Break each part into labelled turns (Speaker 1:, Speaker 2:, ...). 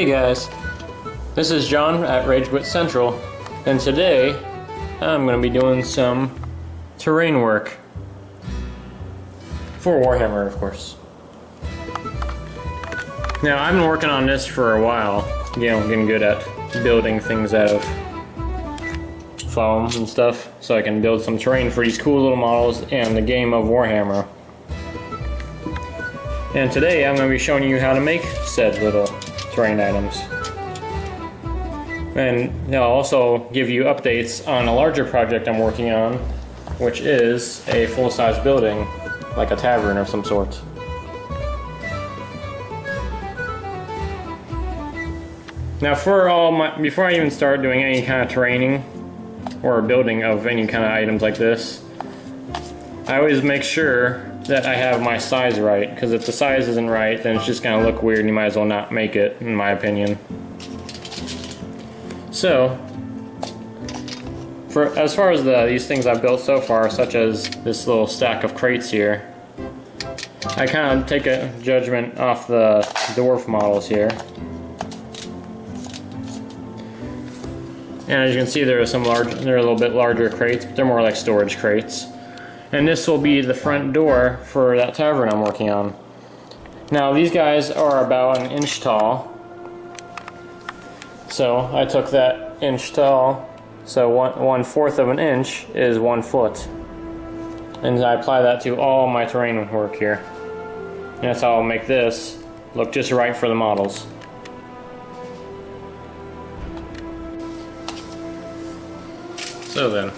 Speaker 1: Hey guys, this is John at Rage Quit Central, and today I'm going to be doing some terrain work for Warhammer, of course. Now I've been working on this for a while, getting good at building things out of foam and stuff, so I can build some terrain for these cool little models and the game of Warhammer. And today I'm going to be showing you how to make said little terrain items. And I'll also give you updates on a larger project I'm working on, which is a full-size building, like a tavern of some sort. Now before I even start doing any kind of terraining or building of any kind of items like this, I always make sure that I have my size right, because if the size isn't right, then it's just going to look weird and you might as well not make it, in my opinion. So, as far as these things I've built so far, such as this little stack of crates here, I kind of take a judgment off the Dwarf models here. And as you can see, they're a little bit larger crates, but they're more like storage crates. And this will be the front door for that tavern I'm working on. Now these guys are about an inch tall. So I took that inch tall, so 1/4 of an inch is 1 foot. And I apply that to all my terrain work here. And that's how I'll make this look just right for the models. So then,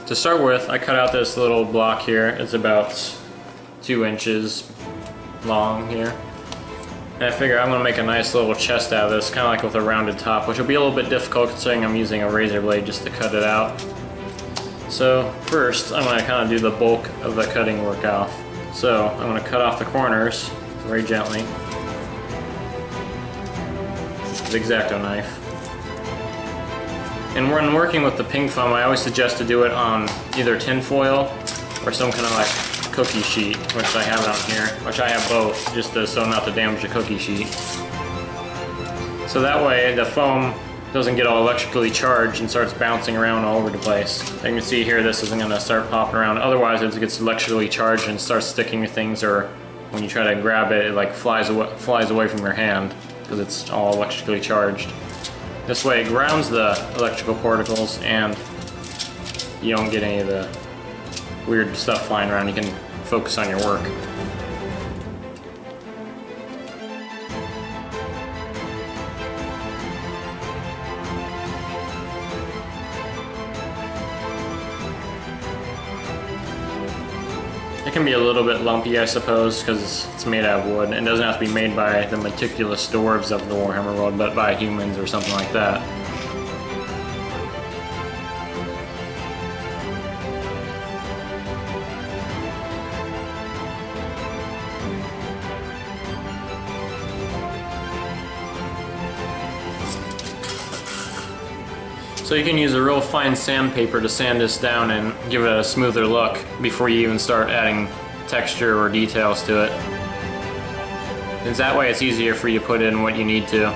Speaker 1: to start with, I cut out this little block here. It's about 2 inches long here. And I figure I'm going to make a nice little chest out of this, kind of like with a rounded top, which will be a little bit difficult considering I'm using a razor blade just to cut it out. So first, I'm going to kind of do the bulk of the cutting work off. So I'm going to cut off the corners very gently with the X-Acto knife. And when working with the pink foam, I always suggest to do it on either tin foil or some kind of like cookie sheet, which I have on here, which I have both, just so not to damage the cookie sheet. So that way the foam doesn't get all electrically charged and starts bouncing around all over the place. You can see here this isn't going to start popping around, otherwise if it gets electrically charged and starts sticking to things, or when you try to grab it, it like flies away from your hand because it's all electrically charged. This way it grounds the electrical particles and you don't get any of the weird stuff flying around. You can focus on your work. It can be a little bit lumpy, I suppose, because it's made out of wood. It doesn't have to be made by the meticulous dwarves of the Warhammer world, but by humans or something like that. So you can use a real fine sandpaper to sand this down and give it a smoother look before you even start adding texture or details to it. And that way it's easier for you to put in what you need to.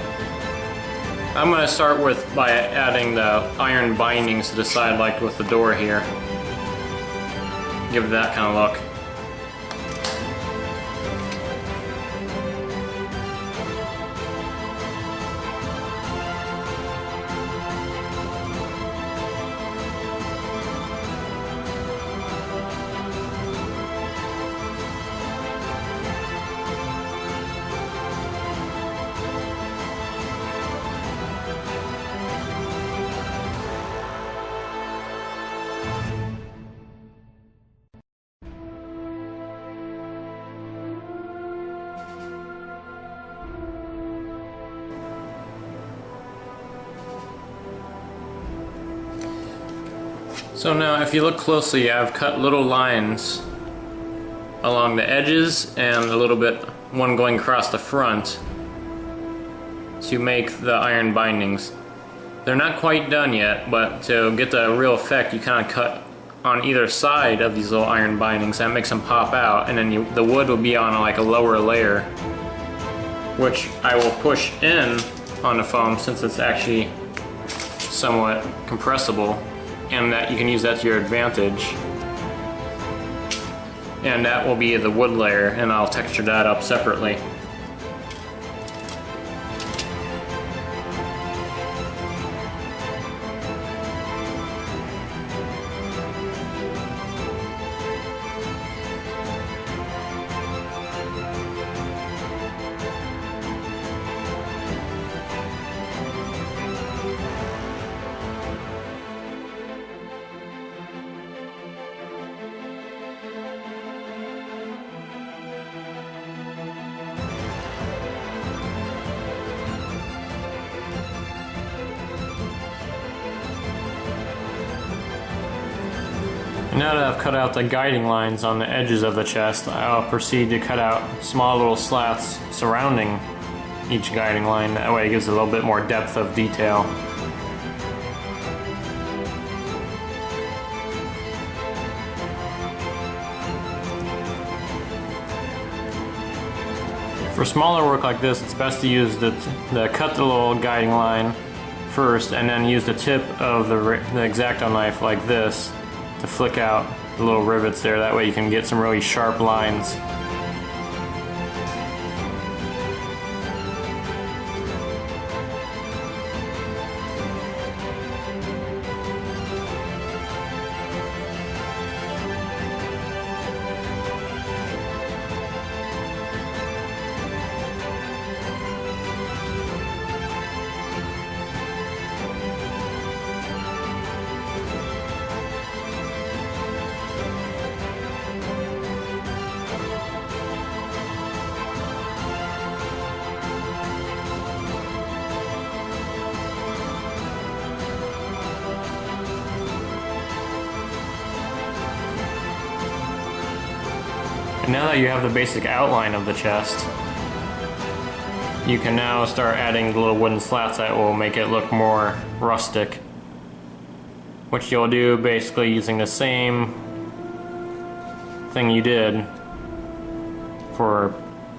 Speaker 1: I'm going to start by adding the iron bindings to the side, like with the door here. Give it that kind of look. So now if you look closely, I've cut little lines along the edges and a little bit, one going across the front, to make the iron bindings. They're not quite done yet, but to get the real effect, you kind of cut on either side of these little iron bindings. That makes them pop out, and then the wood will be on like a lower layer, which I will push in on the foam since it's actually somewhat compressible, and that you can use that to your advantage. And that will be the wood layer, and I'll texture that up separately. Now that I've cut out the guiding lines on the edges of the chest, I'll proceed to cut out small little slats surrounding each guiding line. That way it gives a little bit more depth of detail. For smaller work like this, it's best to use cut the little guiding line first, and then use the tip of the X-Acto knife like this to flick out the little rivets there. That way you can get some really sharp lines. And now that you have the basic outline of the chest, you can now start adding the little wooden slats that will make it look more rustic. Which you'll do basically using the same thing you did for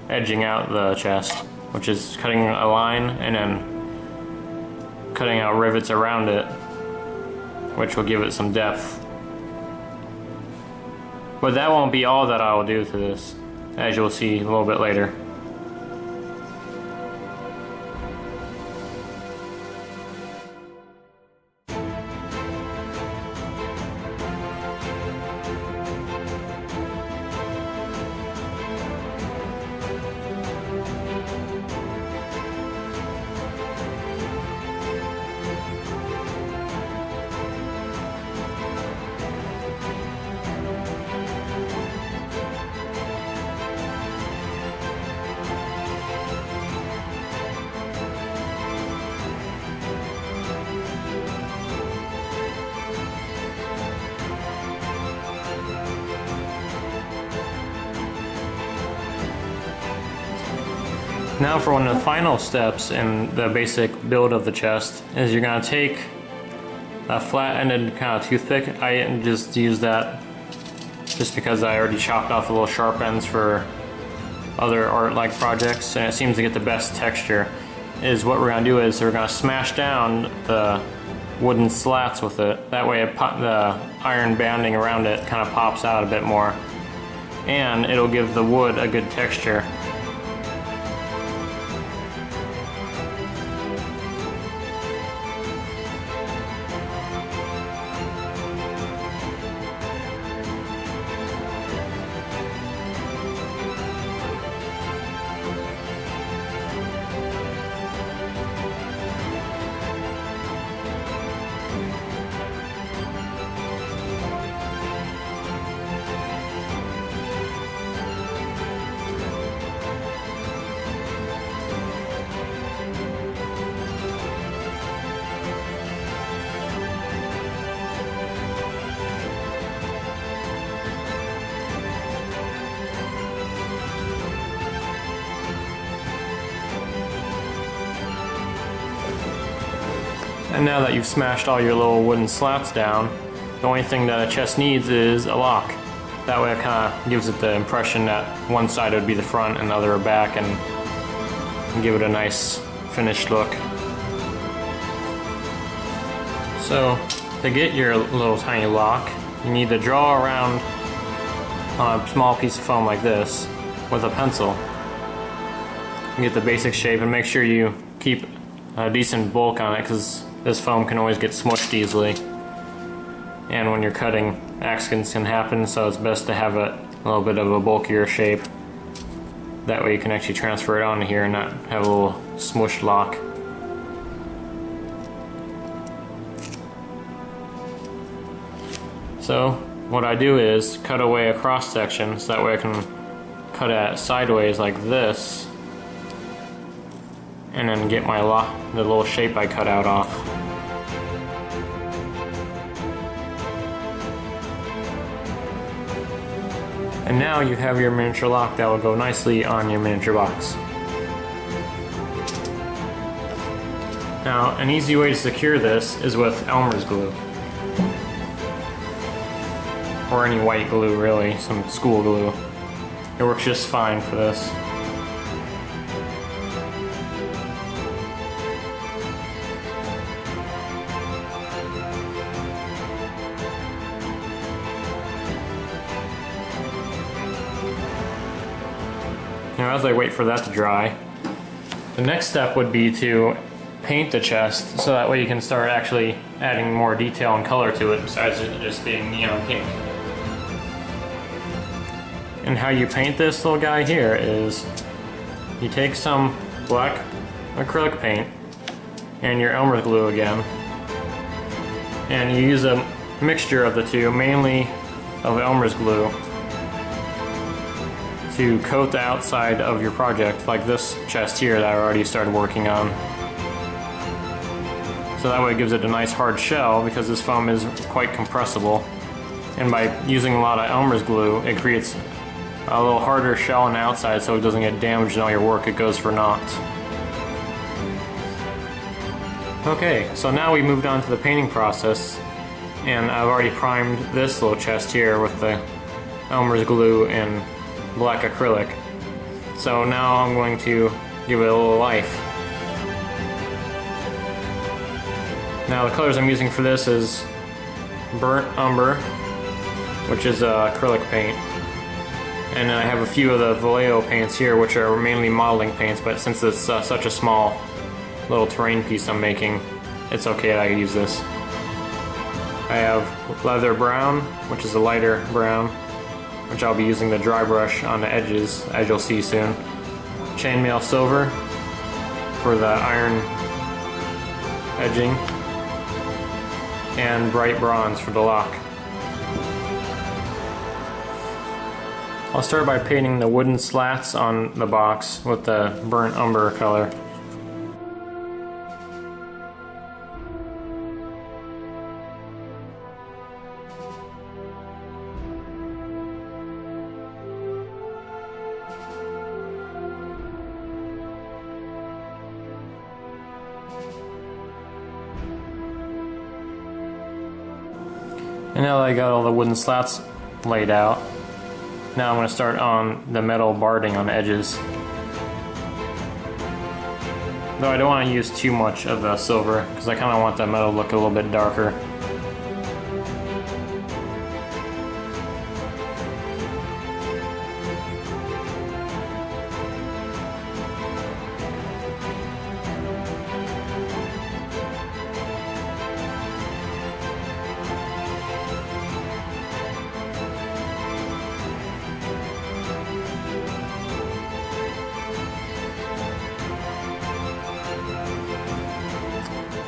Speaker 1: edging out the chest, which is cutting a line and then cutting out rivets around it, which will give it some depth. But that won't be all that I will do to this, as you'll see a little bit later. Now for one of the final steps in the basic build of the chest is you're going to take a flat-ended kind of toothpick. I just use that just because I already chopped off the little sharp ends for other art-like projects, and it seems to get the best texture. Is what we're going to do is we're going to smash down the wooden slats with it. That way the iron banding around it kind of pops out a bit more, and it'll give the wood a good texture. And now that you've smashed all your little wooden slats down, the only thing that a chest needs is a lock. That way it kind of gives it the impression that one side would be the front and the other are back, and give it a nice finished look. So to get your little tiny lock, you need to draw around on a small piece of foam like this with a pencil. You get the basic shape and make sure you keep a decent bulk on it because this foam can always get smushed easily. And when you're cutting, accidents can happen, so it's best to have a little bit of a bulkier shape. That way you can actually transfer it onto here and not have a little smushed lock. So what I do is cut away a cross section so that way I can cut it sideways like this and then get my lock, the little shape I cut out off. And now you have your miniature lock that will go nicely on your miniature box. Now, an easy way to secure this is with Elmer's glue. Or any white glue really, some school glue. It works just fine for this. Now as I wait for that to dry, the next step would be to paint the chest so that way you can start actually adding more detail and color to it besides it just being neon pink. And how you paint this little guy here is you take some black acrylic paint and your Elmer's glue again, and you use a mixture of the two, mainly of Elmer's glue, to coat the outside of your project, like this chest here that I already started working on. So that way it gives it a nice hard shell because this foam is quite compressible. And by using a lot of Elmer's glue, it creates a little harder shell on the outside so it doesn't get damaged in all your work, it goes for naught. Okay, so now we moved on to the painting process, and I've already primed this little chest here with the Elmer's glue and black acrylic. So now I'm going to give it a little life. Now the colors I'm using for this is burnt umber, which is acrylic paint, and I have a few of the Vallejo paints here, which are mainly modeling paints, but since it's such a small little terrain piece I'm making, it's okay that I use this. I have leather brown, which is a lighter brown, which I'll be using the dry brush on the edges, as you'll see soon. Chainmail silver for the iron edging, and bright bronze for the lock. I'll start by painting the wooden slats on the box with the burnt umber color. And now that I got all the wooden slats laid out, now I'm going to start on the metal barding on the edges. Though I don't want to use too much of the silver, because I kind of want the metal to look a little bit darker.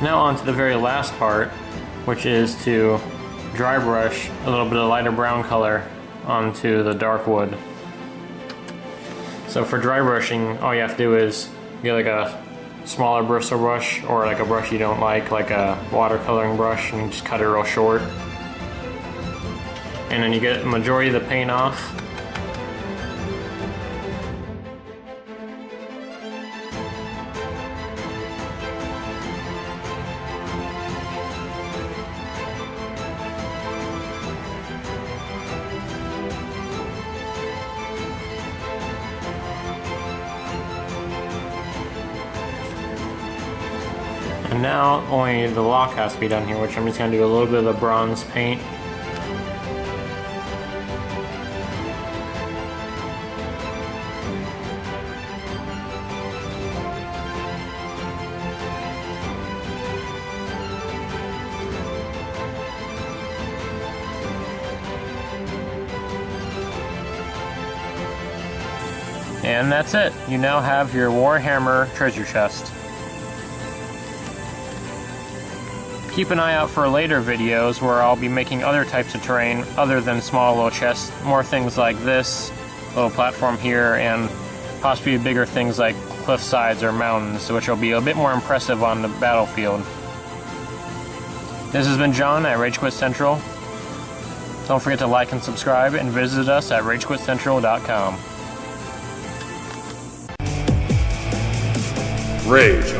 Speaker 1: Now on to the very last part, which is to dry brush a little bit of lighter brown color onto the dark wood. So for dry brushing, all you have to do is get like a smaller bristle brush or like a brush you don't like a watercoloring brush, and just cut it real short. And then you get the majority of the paint off. And now only the lock has to be done here, which I'm just going to do a little bit of the bronze paint. And that's it. You now have your Warhammer treasure chest. Keep an eye out for later videos where I'll be making other types of terrain other than small little chests. More things like this little platform here, and possibly bigger things like cliff sides or mountains, which will be a bit more impressive on the battlefield. This has been John at Rage Quit Central. Don't forget to like and subscribe, and visit us at RageQuitCentral.com.
Speaker 2: Rage